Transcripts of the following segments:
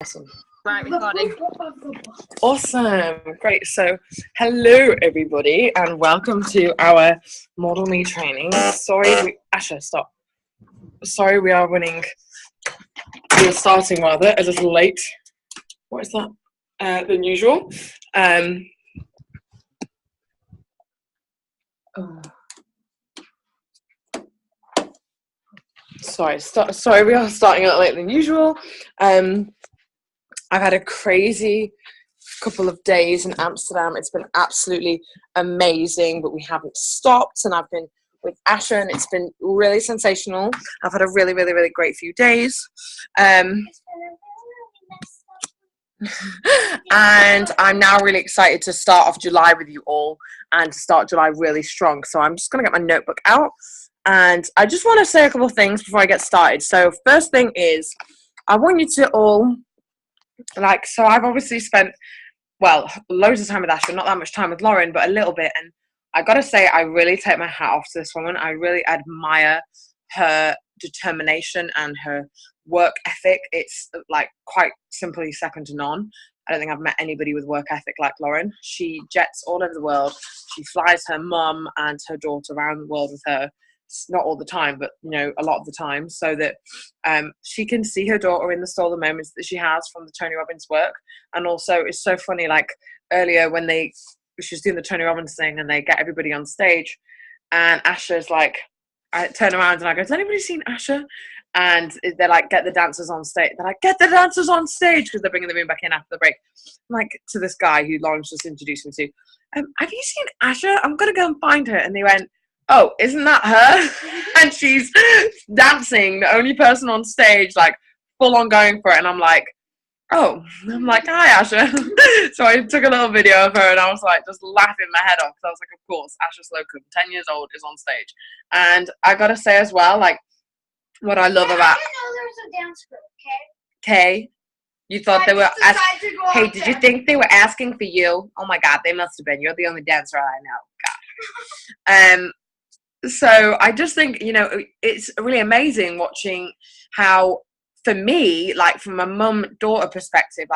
Awesome. Right, recording. Awesome. Great. So, hello, everybody, and welcome to our Model Me training. Asha, stop. Sorry, we are starting rather a little late. What is that? Than usual. Sorry, we are starting a little later than usual. I've had a crazy couple of days in Amsterdam. It's been absolutely amazing, but we haven't stopped, and I've been with Asha, and it's been really sensational. I've had a really, really, really great few days. And I'm now really excited to start off July with you all and to start July really strong. So I'm just going to get my notebook out, and I just want to say a couple of things before I get started. So first thing is, I want you to all, so I've obviously spent, loads of time with Asha, not that much time with Lauren, but a little bit. And I got to say, I really take my hat off to this woman. I really admire her determination and her work ethic. It's quite simply second to none. I don't think I've met anybody with work ethic like Lauren. She jets all over the world. She flies her mum and her daughter around the world with her. Not all the time, but a lot of the time, so that she can see her daughter in the stolen moments that she has from the Tony Robbins work. And also, it's so funny, earlier when she was doing the Tony Robbins thing and they get everybody on stage, and Asha's I turn around and I go, has anybody seen Asha? And they're like, get the dancers on stage. They're like, get the dancers on stage, because they're bringing them in back in after the break. I'm to this guy who Lauren's just introduced me to, have you seen Asha? I'm gonna go and find her. And they went, oh, isn't that her? And she's dancing, the only person on stage, full on going for it. And I'm like, oh, hi, Asha. So I took a little video of her, and I was just laughing my head off, because I was of course, Asha Slocum, 10 years old, is on stage. And I gotta say as well, what I love about, I didn't know there was a dance group, okay? You thought they were asking, hey, did you think they were asking for you? Oh my God, they must have been. You're the only dancer I know. God. So I just think, it's really amazing watching how, for me, from a mum-daughter perspective,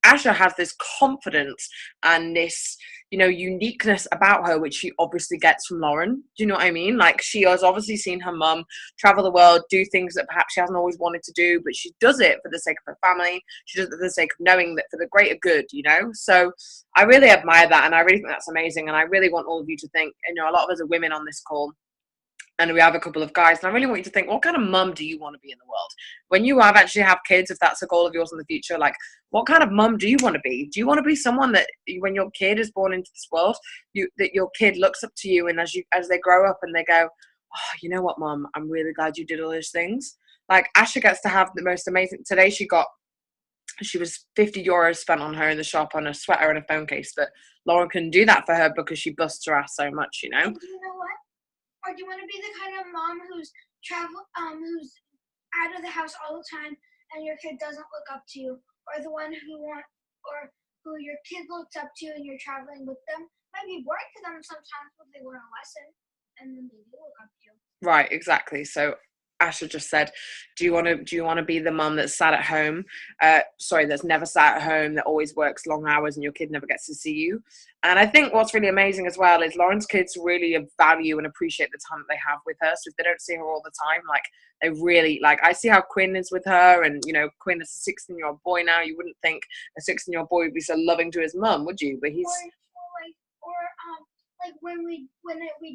Asha has this confidence and this, uniqueness about her, which she obviously gets from Lauren. Do you know what I mean? She has obviously seen her mum travel the world, do things that perhaps she hasn't always wanted to do, but she does it for the sake of her family. She does it for the sake of knowing that for the greater good, So I really admire that, and I really think that's amazing. And I really want all of you to think, a lot of us are women on this call, and we have a couple of guys, and I really want you to think, what kind of mum do you want to be in the world? When you actually have kids, if that's a goal of yours in the future, what kind of mum do you want to be? Do you want to be someone that when your kid is born into this world, that your kid looks up to you, and as they grow up and they go, oh, you know what, Mum, I'm really glad you did all those things. Asha gets to have the most amazing, today she was €50 spent on her in the shop on a sweater and a phone case, but Lauren can do that for her because she busts her ass so much, And do you know what? Or do you want to be the kind of mom who's who's out of the house all the time, and your kid doesn't look up to you, or the one who your kid looks up to and you're traveling with them? Might be boring to them sometimes, but they learn a lesson, and then they do look up to you. Right, exactly. So Asha just said, do you want to be the mum that's sat at home, that's never sat at home, that always works long hours and your kid never gets to see you? And I think what's really amazing as well is Lauren's kids really value and appreciate the time that they have with her. So if they don't see her all the time, they really, I see how Quinn is with her, and Quinn is a 16-year-old boy now. You wouldn't think a 16-year-old boy would be so loving to his mum, would you? But he's when we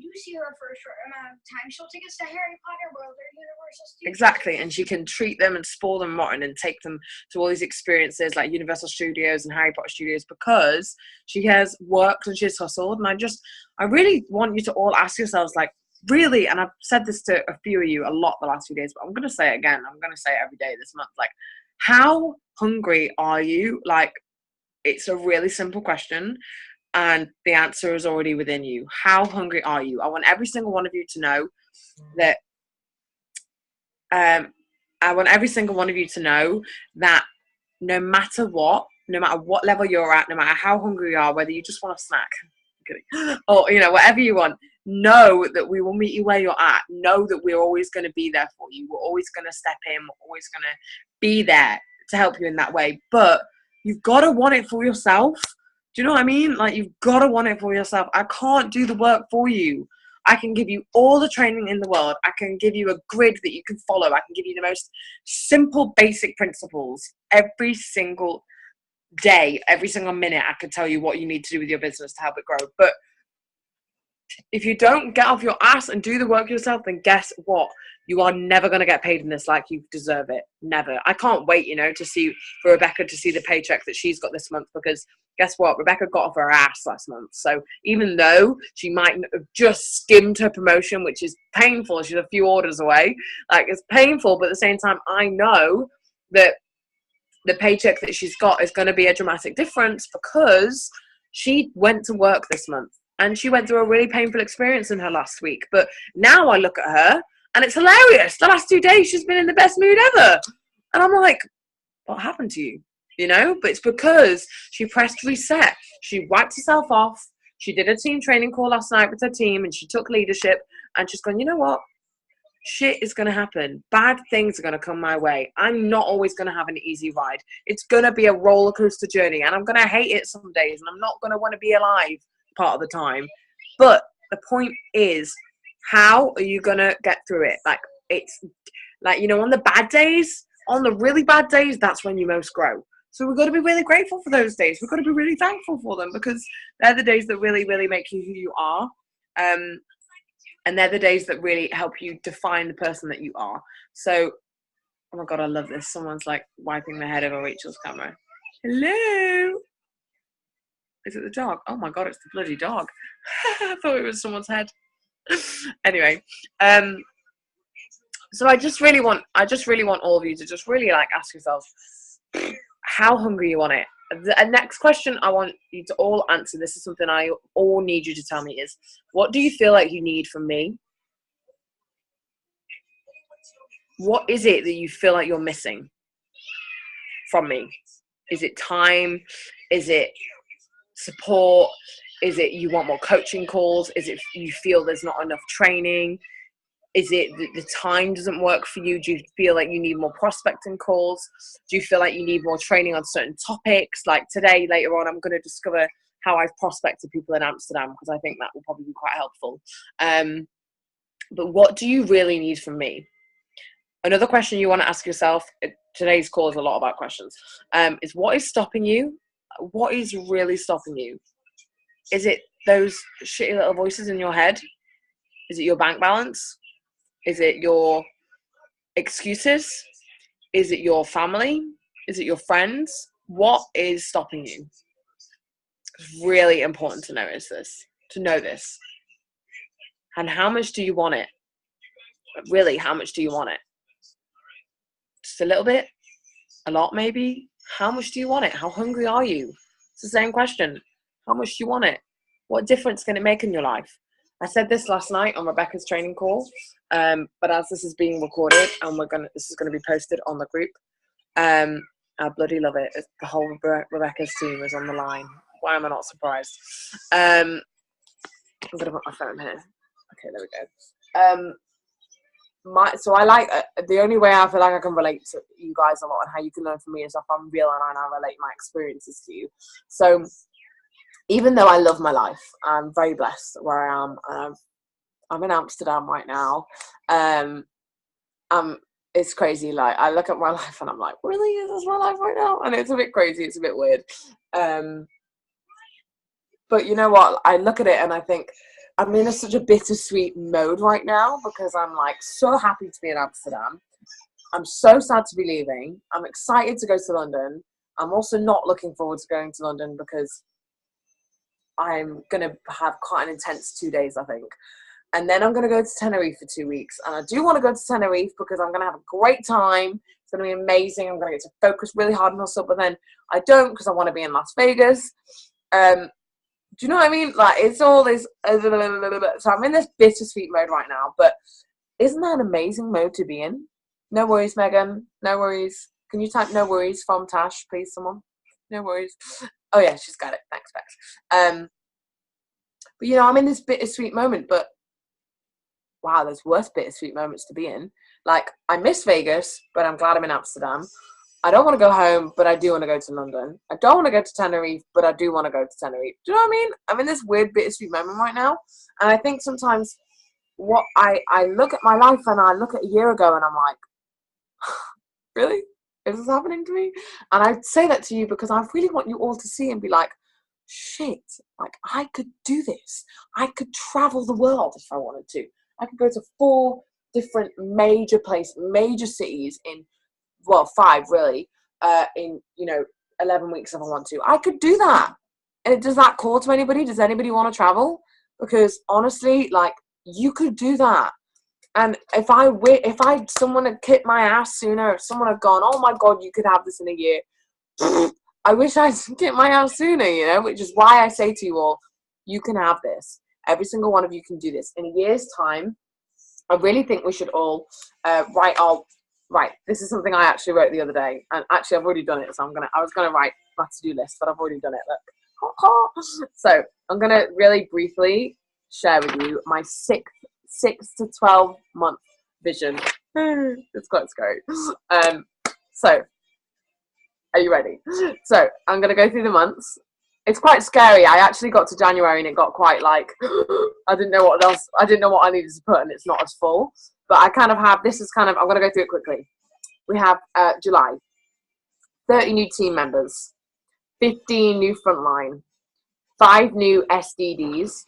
do see her for a short amount of time, she'll take us to Harry Potter World or Universal Studios. Exactly, and she can treat them and spoil them rotten and take them to all these experiences like Universal Studios and Harry Potter Studios, because she has worked and she's hustled. And I really want you to all ask yourselves, really, and I've said this to a few of you a lot the last few days, but I'm going to say it again. I'm going to say it every day this month. How hungry are you? It's a really simple question, and the answer is already within you. How hungry are you? I want every single one of you to know that. I want every single one of you to know that no matter what level you're at, no matter how hungry you are, whether you just want a snack, or whatever you want, know that we will meet you where you're at. Know that we're always going to be there for you. We're always going to step in. We're always going to be there to help you in that way. But you've got to want it for yourself. Do you know what I mean? Like, you've got to want it for yourself. I can't do the work for you. I can give you all the training in the world. I can give you a grid that you can follow. I can give you the most simple, basic principles every single day, every single minute. I can tell you what you need to do with your business to help it grow. But if you don't get off your ass and do the work yourself, then guess what? You are never going to get paid in this like you deserve it. Never. I can't wait, for Rebecca to see the paycheck that she's got this month, because guess what? Rebecca got off her ass last month. So even though she might have just skimmed her promotion, which is painful, she's a few orders away. Like, it's painful, but at the same time, I know that the paycheck that she's got is going to be a dramatic difference because she went to work this month. And she went through a really painful experience in her last week. But now I look at her and it's hilarious. The last 2 days she's been in the best mood ever. And I'm like, what happened to you? But it's because she pressed reset. She wiped herself off. She did a team training call last night with her team and she took leadership and she's gone, you know what? Shit is going to happen. Bad things are going to come my way. I'm not always going to have an easy ride. It's going to be a roller coaster journey and I'm going to hate it some days and I'm not going to want to be alive part of the time. But the point is, how are you gonna get through it? Like, it's like, on the bad days, on the really bad days, that's when you most grow. So we've got to be really grateful for those days. We've got to be really thankful for them because they're the days that really, really make you who you are. And they're the days that really help you define the person that you are. So, oh my God, I love this. Someone's like wiping their head over Rachel's camera. Hello. Is it the dog? Oh my God, it's the bloody dog. I thought it was someone's head. Anyway, so I just really want all of you to just really ask yourselves how hungry you want it. The next question I want you to all answer, this is something I all need you to tell me, is what do you feel like you need from me? What is it that you feel like you're missing from me? Is it time? Is it support? Is it you want more coaching calls? Is it you feel there's not enough training? Is it that the time doesn't work for you? Do you feel like you need more prospecting calls? Do you feel like you need more training on certain topics? Like today, later on, I'm going to discover how I've prospected people in Amsterdam because I think that will probably be quite helpful. But what do you really need from me? Another question you want to ask yourself, today's call is a lot about questions, is what is stopping you? What is really stopping you? Is it those shitty little voices in your head? Is it your bank balance? Is it your excuses? Is it your family? Is it your friends? What is stopping you? It's really important to know this. And how much do you want it? Really, how much do you want it? Just a little bit? A lot, maybe? How much do you want it? How hungry are you? It's the same question. How much do you want it? What difference can it make in your life? I said this last night on Rebecca's training call, but as this is being recorded and this is gonna be posted on the group, I bloody love it. The whole Rebecca's team is on the line. Why am I not surprised? I'm gonna put my phone here. Okay, there we go. So I like the only way I feel like I can relate to you guys a lot and how you can learn from me is if I'm real and I relate my experiences to you. So even though I love my life, I'm very blessed where I am. I'm in Amsterdam right now. It's crazy. Like I look at my life and I'm like, really, is this my life right now? And it's a bit crazy. It's a bit weird. But you know what? I look at it and I think I'm in such a bittersweet mode right now because I'm like so happy to be in Amsterdam. I'm so sad to be leaving. I'm excited to go to London. I'm also not looking forward to going to London because I'm going to have quite an intense 2 days, I think. And then I'm going to go to Tenerife for 2 weeks. And I do want to go to Tenerife because I'm going to have a great time. It's going to be amazing. I'm going to get to focus really hard on hustle. But then I don't because I want to be in Las Vegas. Do you know what I mean? Like, it's all this. So I'm in this bittersweet mode right now. But isn't that an amazing mode to be in? No worries, Megan. No worries. Can you type no worries from Tash, please, someone? No worries. Oh, yeah, she's got it. Thanks, Bex. But, I'm in this bittersweet moment. But, wow, there's worse bittersweet moments to be in. Like, I miss Vegas, but I'm glad I'm in Amsterdam. I don't want to go home, but I do want to go to London. I don't want to go to Tenerife, but I do want to go to Tenerife. Do you know what I mean? I'm in this weird bittersweet moment right now. And I think sometimes what I look at my life and I look at a year ago and I'm like, really? Is this happening to me? And I say that to you because I really want you all to see and be like, shit, like I could do this. I could travel the world if I wanted to. I could go to 4 different major cities in, well, 5 really, in, 11 weeks if I want to. I could do that. And does that call to anybody? Does anybody want to travel? Because honestly, like, you could do that. And if someone had kicked my ass sooner, if someone had gone, oh my God, you could have this in a year, I wish I'd kicked my ass sooner, which is why I say to you all, you can have this. Every single one of you can do this. In a year's time, I really think we should all right, this is something I actually wrote the other day. And actually, I've already done it, so I was going to write my to-do list, but I've already done it, look. So I'm going to really briefly share with you my 6 to 12 month vision. It's quite scary. So are you ready? So I'm going to go through the months. It's quite scary. I actually got to January and it got quite like, I didn't know what I needed to put, and it's not as full. But I kind of have, I'm going to go through it quickly. We have July, 30 new team members, 15 new frontline, 5 new SDDs,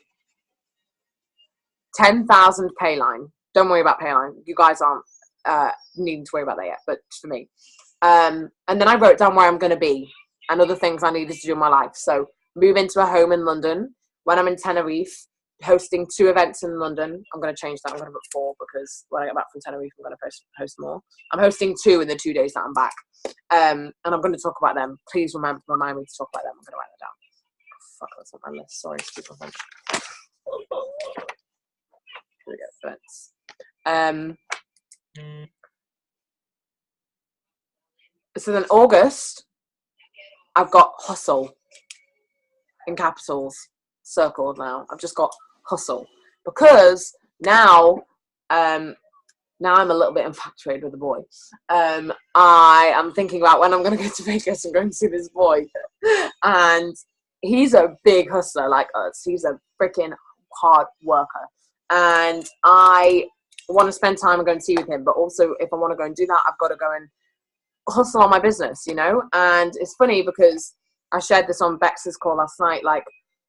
10,000 payline. Don't worry about payline. You guys aren't needing to worry about that yet, but for me. And then I wrote down where I'm going to be and other things I needed to do in my life. So move into a home in London. When I'm in Tenerife, hosting 2 events in London. I'm going to change that. I'm going to put 4 because when I get back from Tenerife, I'm going to host more. I'm hosting 2 in the 2 days that I'm back. And I'm going to talk about them. Please remind me to talk about them. I'm going to write that down. Oh, fuck, that's not my list. Sorry, stupid one. Here we go. Events. So then August, I've got hustle in capitals circled now. I've just got hustle because now I'm a little bit infatuated with the boy. I am thinking about when I'm going to go to Vegas and go and see this boy. And he's a big hustler like us. He's a freaking hard worker. And I want to spend time and go and see with him. But also, if I want to go and do that, I've got to go and hustle on my business, And it's funny because I shared this on Bex's call last night. Like,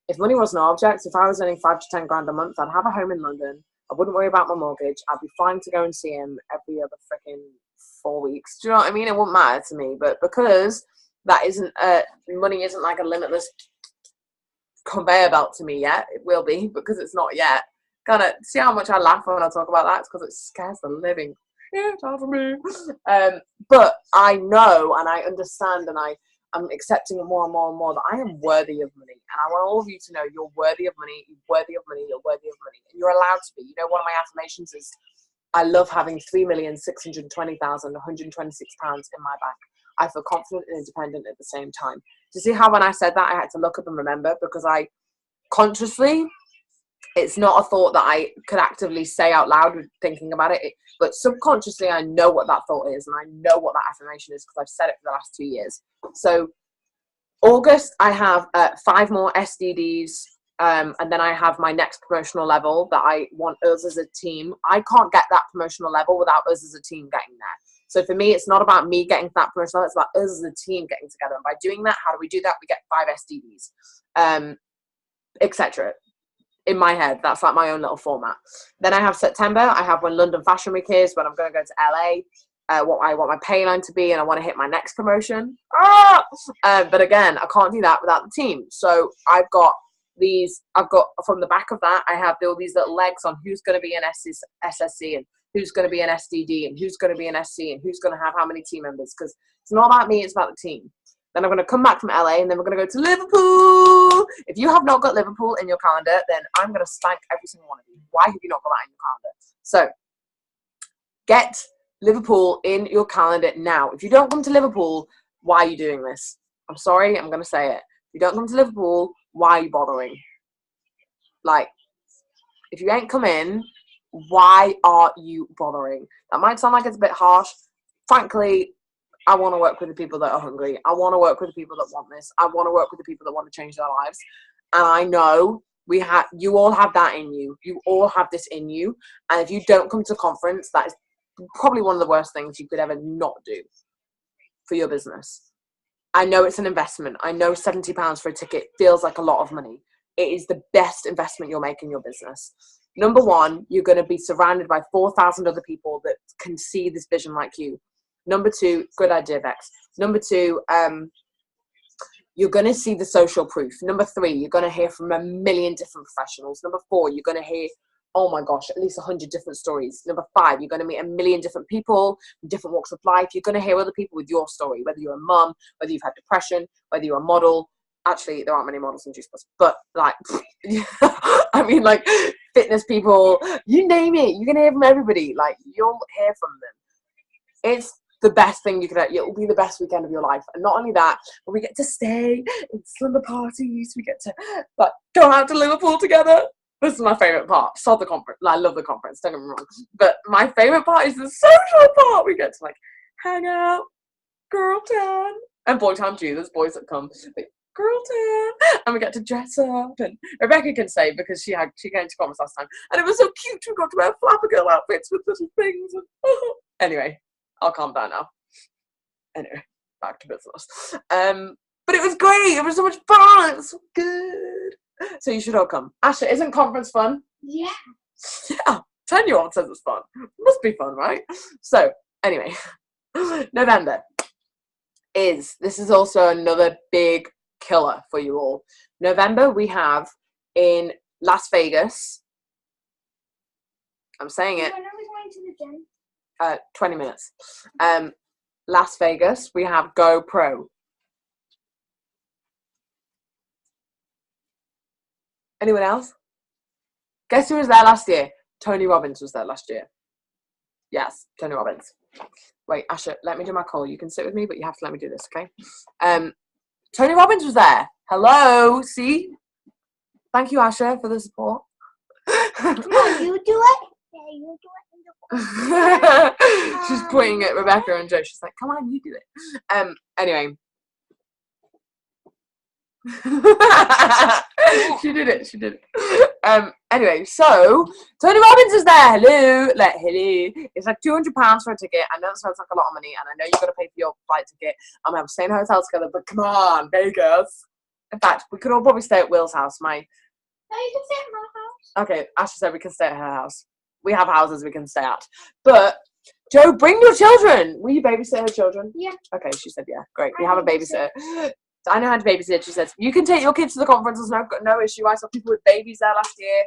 if money was an object, if I was earning 5 to 10 grand a month, I'd have a home in London. I wouldn't worry about my mortgage. I'd be fine to go and see him every other freaking 4 weeks. Do you know what I mean? It wouldn't matter to me. But because that isn't money isn't like a limitless conveyor belt to me yet. It will be because it's not yet. Kind of see how much I laugh when I talk about that. It's because it scares the living shit out of me. But I know and I understand and I'm accepting it more and more and more that I am worthy of money. And I want all of you to know you're worthy of money, you're worthy of money, you're worthy of money. And you're allowed to be. One of my affirmations is I love having £3,620,126 in my bank. I feel confident and independent at the same time. Do you see how when I said that I had to look up and remember because I consciously, it's not a thought that I could actively say out loud with thinking about it, but subconsciously I know what that thought is and I know what that affirmation is because I've said it for the last 2 years. So August, I have 5 more SDDs, and then I have my next promotional level that I want us as a team. I can't get that promotional level without us as a team getting there. So for me, it's not about me getting to that promotional level, it's about us as a team getting together. And by doing that, how do we do that? We get 5 SDDs, etc. In my head, that's like my own little format. Then I have September. I have when London Fashion Week is, when I'm going to go to LA, what I want my pay line to be, and I want to hit my next promotion. But again, I can't do that without the team. So I've got from the back of that, I have all these little legs on who's going to be an SSC and who's going to be an SDD and who's going to be an SC and who's going to have how many team members, because it's not about me, it's about the team. Then I'm going to come back from LA and then we're going to go to Liverpool. If you have not got Liverpool in your calendar, then I'm going to spank every single one of you. Why have you not got that in your calendar? So get Liverpool in your calendar now. If you don't come to Liverpool, why are you doing this? I'm sorry, I'm going to say it. If you don't come to Liverpool, why are you bothering? Like, if you ain't come in, why are you bothering? That might sound like it's a bit harsh. Frankly, I want to work with the people that are hungry. I want to work with the people that want this. I want to work with the people that want to change their lives. And I know you all have that in you. You all have this in you. And if you don't come to a conference, that is probably one of the worst things you could ever not do for your business. I know it's an investment. I know £70 for a ticket feels like a lot of money. It is the best investment you'll make in your business. Number one, you're going to be surrounded by 4,000 other people that can see this vision like you. Number two, good idea, Vex. Number two, you're going to see the social proof. Number three, you're going to hear from a million different professionals. Number four, you're going to hear, oh my gosh, at least 100 different stories. Number five, you're going to meet a million different people, different walks of life. You're going to hear other people with your story, whether you're a mum, whether you've had depression, whether you're a model. Actually, there aren't many models in Juice Plus, but like, I mean, like fitness people, you name it, you're going to hear from everybody. Like, you'll hear from them. It's the best thing you could, it'll be the best weekend of your life. And not only that, but we get to stay in slumber parties, we get to like go out to Liverpool together. This is my favourite part. Sod the conference. I love the conference, don't get me wrong. But my favourite part is the social part. We get to like hang out, girl town, and boy town too. There's boys that come. Like, girl town, and we get to dress up, and Rebecca can say because she came to conference last time, and it was so cute. We got to wear flapper girl outfits with little things. And, anyway, I'll calm down now. Anyway, back to business. But it was great. It was so much fun. It was so good. So you should all come. Asha, isn't conference fun? Yeah. Yeah. 10-year-old says it's fun. It must be fun, right? So anyway, November this is also another big killer for you all. November, we have in Las Vegas. I'm saying it. When are we going to the gym? 20 minutes. Las Vegas, we have GoPro. Anyone else? Guess who was there last year? Tony Robbins was there last year. Yes, Tony Robbins. Wait, Asha, let me do my call. You can sit with me, but you have to let me do this, okay? Tony Robbins was there. Hello, see? Thank you, Asha, for the support. Come on, you do it. Yeah, you do it. She's pointing at Rebecca and Joe. She's like, come on, you do it. Anyway. She did it. Anyway, so Tony Robbins is there. Hello. It's like £200 for a ticket. I know that sounds like a lot of money, and I know you've got to pay for your flight ticket. I'm gonna have to stay in a hotel together, but come on, Vegas. In fact, we could all probably stay at Will's house. No, you can stay at my house. Okay, Asha said we can stay at her house. We have houses we can stay at. But Joe, bring your children. Will you babysit her children? Yeah. Okay, she said yeah. Great. We have a babysitter. I know how to babysit. She says you can take your kids to the conference. There's no issue. I saw people with babies there last year.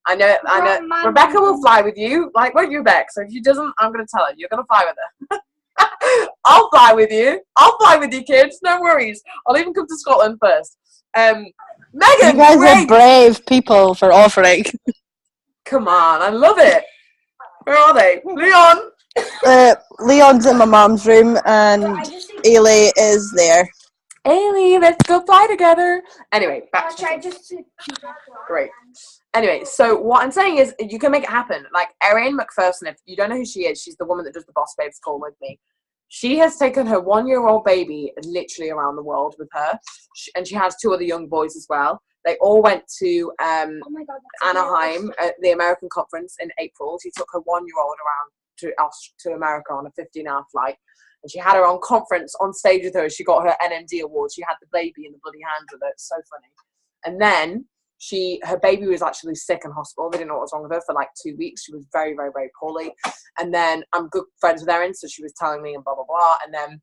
I know. Rebecca will fly with you. Like, won't you, Beck? So if she doesn't, I'm going to tell her. You're going to fly with her. I'll fly with you. I'll fly with you, kids. No worries. I'll even come to Scotland first. Megan, you guys are brave people for offering. Come on, I love it. Where are they? Leon? Leon's in my mom's room, and Ailey is there. Ailey, let's go fly together. Anyway, back to great. Anyway, so what I'm saying is you can make it happen. Like Erin McPherson, if you don't know who she is, she's the woman that does the Boss Babes call with me. She has taken her 1-year-old baby literally around the world with her, and she has 2 other young boys as well. They all went to Anaheim at the American conference in April. She took her 1-year-old around to America on a 15-hour flight. And she had her on conference on stage with her. She got her NMD award. She had the baby in the bloody hands with her. It's so funny. And then her baby was actually sick in hospital. They didn't know what was wrong with her for like 2 weeks. She was very, very, very poorly. And then I'm good friends with Erin, so she was telling me and blah, blah, blah. And then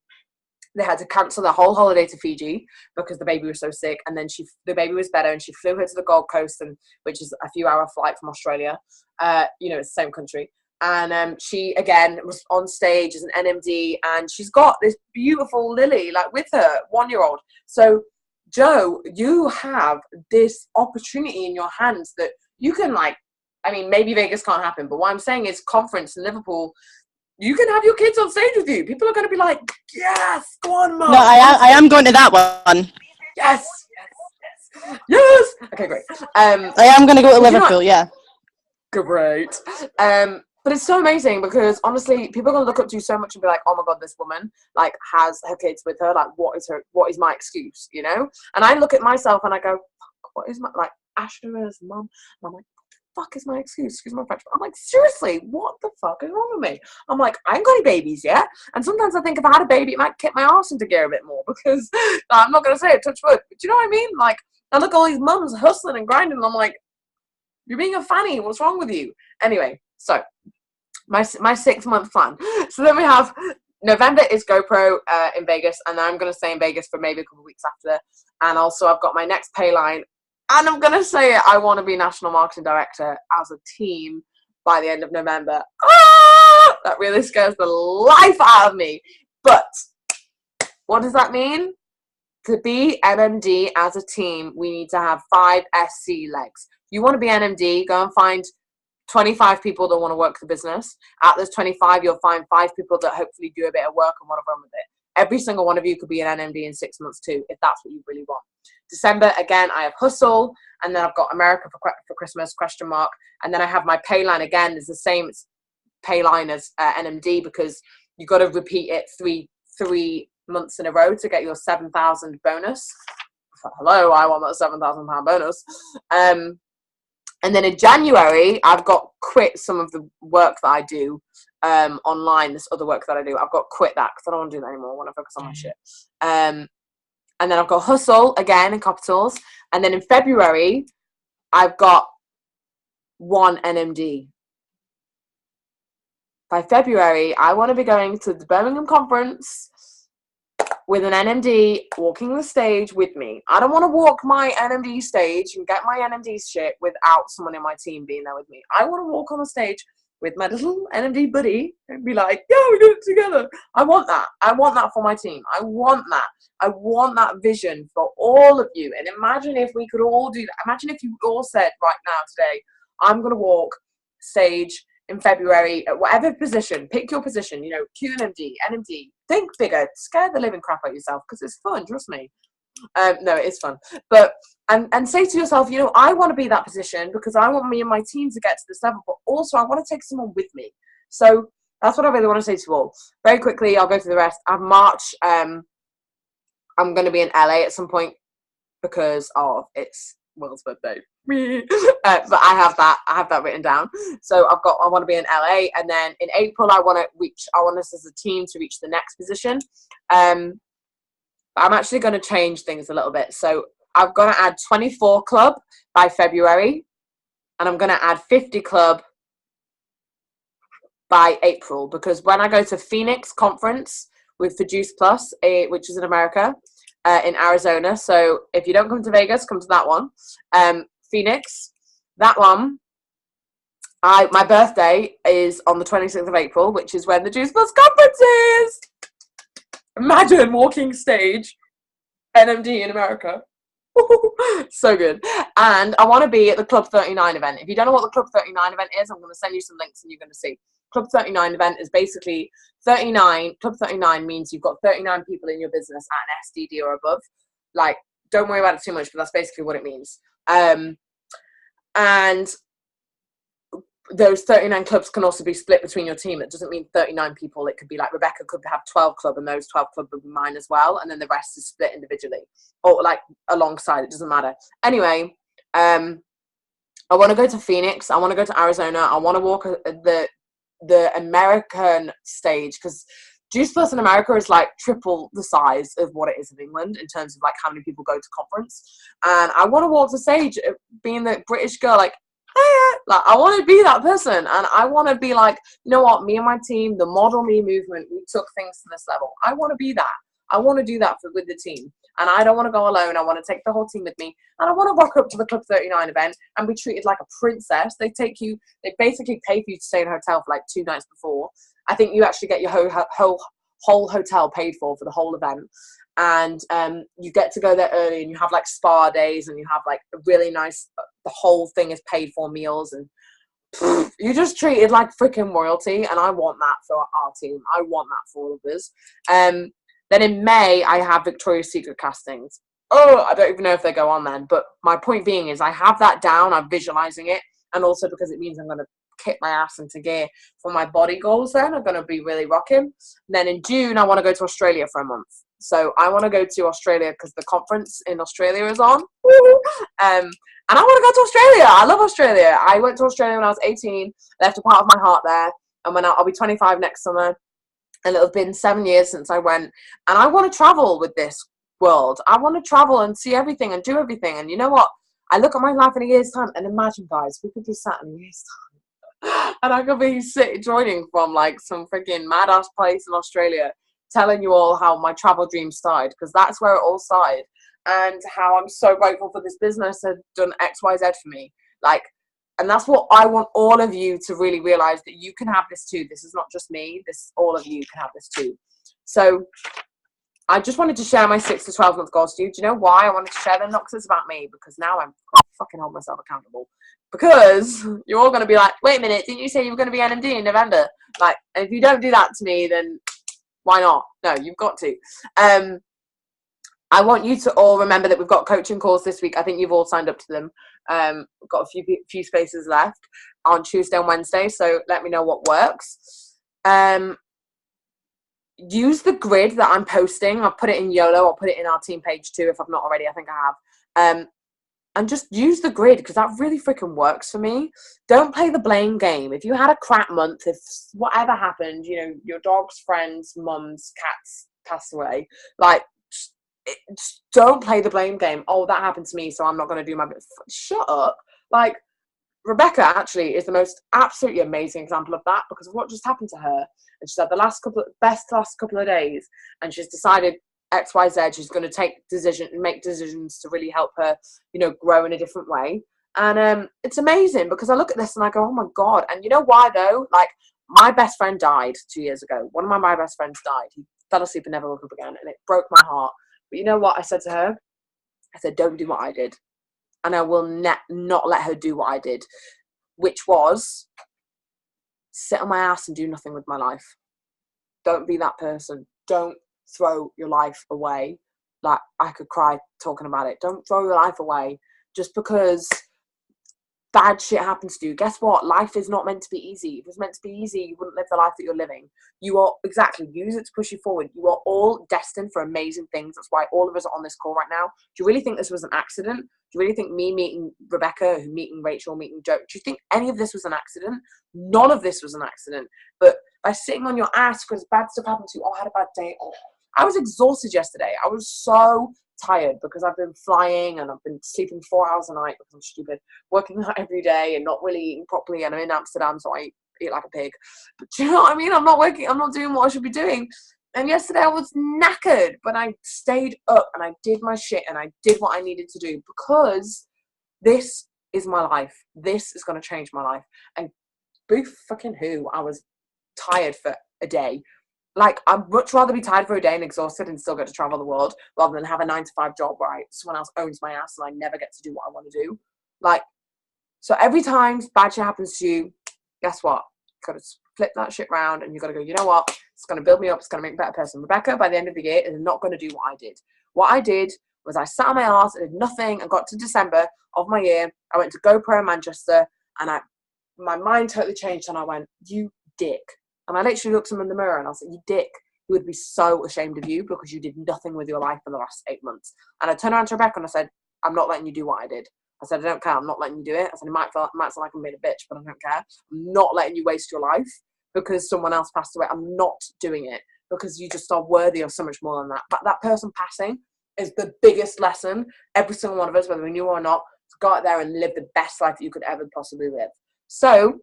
they had to cancel their whole holiday to Fiji because the baby was so sick. And then the baby was better, and she flew her to the Gold Coast, which is a few-hour flight from Australia. It's the same country. And she, again, was on stage as an NMD, and she's got this beautiful Lily, like, with her, 1-year-old. So, Joe, you have this opportunity in your hands that you can, like, I mean, maybe Vegas can't happen, but what I'm saying is conference in Liverpool, you can have your kids on stage with you. People are going to be like, yes, go on, Mom. No, I am going to that one. Yes. Okay, great. I am going to go to Liverpool, yeah. Great. But it's so amazing because honestly, people are gonna look up to you so much and be like, oh my god, this woman like has her kids with her. Like, what is my excuse, you know? And I look at myself and I go, fuck, what is my like Ashton's mum? And I'm like, fuck is my excuse? Excuse my French. I'm like, seriously, what the fuck is wrong with me? I'm like, I ain't got any babies yet. And sometimes I think if I had a baby, it might kick my arse into gear a bit more because I'm not gonna say it, touch wood. But do you know what I mean? Like, I look at all these mums hustling and grinding and I'm like, you're being a fanny. What's wrong with you? Anyway, so my 6-month plan. So then we have November is GoPro in Vegas, and I'm going to stay in Vegas for maybe a couple of weeks after. And also I've got my next pay line, and I'm going to say it, I want to be National Marketing Director as a team by the end of November. Ah! That really scares the life out of me. But what does that mean? To be NMD as a team, we need to have 5 SC legs. You want to be NMD, go and find 25 people that want to work the business. Out of those 25, you'll find 5 people that hopefully do a bit of work and want to run with it. Every single one of you could be an NMD in 6 months too, if that's what you really want. December, again, I have Hustle, and then I've got America for Christmas, ? And then I have my pay line again. It's the same pay line as NMD because you got to repeat it three months in a row to get your 7,000 bonus. Hello, I want that £7,000 bonus. And then in January, I've got quit some of the work that I do online, this other work that I do. I've got quit that because I don't want to do that anymore. I want to focus on my shit. And then I've got Hustle again in capitals. And then in February, I've got 1 NMD. By February, I want to be going to the Birmingham conference with an NMD walking the stage with me. I don't want to walk my NMD stage and get my NMD shit without someone in my team being there with me. I want to walk on the stage with my little NMD buddy and be like, yeah, we do it together. I want that. I want that for my team. I want that. I want that vision for all of you. And imagine if we could all do that. Imagine if you all said right now today, I'm going to walk stage in February at whatever position. Pick your position, you know, QNMD, NMD. Think bigger. Scare the living crap out of yourself because it's fun, trust me. No, it is fun. But and say to yourself, you know, I want to be that position because I want me and my team to get to this level, but also I want to take someone with me. So that's what I really want to say to you all. Very quickly, I'll go through the rest. March, I'm going to be in LA at some point because of it's Will's birthday. But I have that written down. So I want to be in LA, and then in April I want us as a team to reach the next position. I'm actually going to change things a little bit. So I'm going to add 24 club by February, and I'm going to add 50 club by April, because when I go to Phoenix conference with Produce Plus, which is in America, in Arizona. So if you don't come to Vegas, come to that one. Phoenix, that one. My birthday is on the 26th of April, which is when the Juice Plus conference is. Imagine walking stage, NMD in America. So good. And I want to be at the Club 39 event. If you don't know what the Club 39 event is, I'm going to send you some links and you're going to see. Club 39 event is basically 39. Club 39 means you've got 39 people in your business at an SDD or above. Like, don't worry about it too much, but that's basically what it means. And those 39 clubs can also be split between your team. It doesn't mean 39 people. It could be like Rebecca could have 12 club and those 12 club would be mine as well. And then the rest is split individually or like alongside. It doesn't matter. Anyway, I want to go to Phoenix. I want to go to Arizona. I want to walk the American stage because Juice Plus in America is like triple the size of what it is in England in terms of like how many people go to conference. And I want to walk the stage being the British girl, like I want to be that person, and I want to be like, you know what, me and my team, the Model Me movement, we took things to this level. I want to be that. I want to do that with the team, and I don't want to go alone. I want to take the whole team with me, and I want to rock up to the Club 39 event and be treated like a princess. They basically pay for you to stay in a hotel for like 2 nights before. I think you actually get your whole hotel paid for the whole event. And you get to go there early, and you have like spa days, and you have like a really nice, the whole thing is paid for meals, and you're just treated like freaking royalty. And I want that for our team. I want that for all of us. Then in May, I have Victoria's Secret castings. Oh, I don't even know if they go on then. But my point being is I have that down. I'm visualizing it. And also because it means I'm going to kick my ass into gear for my body goals. Then are going to be really rocking. And then in June, I want to go to Australia for a month. So I want to go to Australia because the conference in Australia is on. And I want to go to Australia. I love Australia. I went to Australia when I was 18, left a part of my heart there. And when I'll be 25 next summer. And it'll have been 7 years since I went. And I want to travel with this world. I want to travel and see everything and do everything. And you know what? I look at my life in a year's time and imagine, guys, we could be sat in a year's time. And I could be joining from like some freaking mad ass place in Australia, telling you all how my travel dream started, because that's where it all started. And how I'm so grateful for this business has done X, Y, Z for me. Like, and that's what I want all of you to really realize, that you can have this too. This is not just me. All of you can have this too. So I just wanted to share my 6 to 12 month goals to you. Do you know why I wanted to share them? Not because it's about me, because now I'm fucking hold myself accountable. Because you're all going to be like, wait a minute, didn't you say you were going to be NMD in November? Like, and if you don't do that to me, then why not? No, you've got to. I want you to all remember that we've got coaching calls this week. I think you've all signed up to them. We've got a few spaces left on Tuesday and Wednesday, so let me know what works. Use the grid that I'm posting. I'll put it in YOLO. I'll put it in our team page too if I've not already. I think I have. And just use the grid, because that really freaking works for me. Don't play the blame game. If you had a crap month, if whatever happened, you know, your dog's friends, mums, cats passed away, like, just don't play the blame game. Oh, that happened to me, so I'm not going to do my bit. Shut up. Like, Rebecca actually is the most absolutely amazing example of that, because of what just happened to her. And she's had the last couple of days, and she's decided XYZ. She's going to make decisions to really help her, you know, grow in a different way. And it's amazing, because I look at this and I go, oh my God. And you know why though? Like, my best friend died 2 years ago. One of my best friends died. He fell asleep and never woke up again, and it broke my heart. But you know what I said to her? I said, don't do what I did. And I will not let her do what I did, which was sit on my ass and do nothing with my life. Don't be that person. Don't throw your life away. Like, I could cry talking about it. Don't throw your life away just because bad shit happens to you. Guess what? Life is not meant to be easy. If it was meant to be easy, you wouldn't live the life that you're living. You are, exactly, use it to push you forward. You are all destined for amazing things. That's why all of us are on this call right now. Do you really think this was an accident? Do you really think me meeting Rebecca, meeting Rachel, meeting Joe, do you think any of this was an accident? None of this was an accident. But by sitting on your ass because bad stuff happened to you, oh, I had a bad day. Oh, I was exhausted yesterday. I was so tired because I've been flying and I've been sleeping 4 hours a night because I'm stupid, working out every day and not really eating properly, and I'm in Amsterdam, so I eat like a pig. But do you know what I mean? I'm not doing what I should be doing. And yesterday I was knackered, but I stayed up and I did my shit and I did what I needed to do, because this is my life. This is going to change my life. And boo fucking who, I was tired for a day. Like, I'd much rather be tired for a day and exhausted and still get to travel the world rather than have a 9-to-5 job where someone else owns my ass and I never get to do what I want to do. Like, so every time bad shit happens to you, guess what? You've got to flip that shit around and you've got to go, you know what? It's going to build me up. It's going to make me a better person. Rebecca, by the end of the year, is not going to do what I did. What I did was I sat on my ass and did nothing and got to December of my year. I went to GoPro in Manchester and my mind totally changed and I went, you dick. And I literally looked at him in the mirror and I said, you dick. He would be so ashamed of you because you did nothing with your life for the last 8 months. And I turned around to Rebecca and I said, I'm not letting you do what I did. I said, I don't care. I'm not letting you do it. I said, it might sound like I'm being a bitch, but I don't care. I'm not letting you waste your life because someone else passed away. I'm not doing it because you just are worthy of so much more than that. But that person passing is the biggest lesson every single one of us, whether we knew or not, to go out there and live the best life that you could ever possibly live. So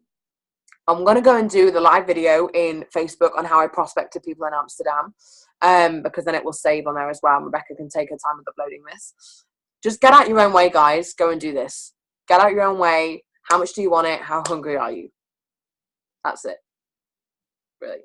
I'm going to go and do the live video in Facebook on how I prospected people in Amsterdam, because then it will save on there as well. And Rebecca can take her time with uploading this. Just get out your own way, guys. Go and do this. Get out your own way. How much do you want it? How hungry are you? That's it. Really.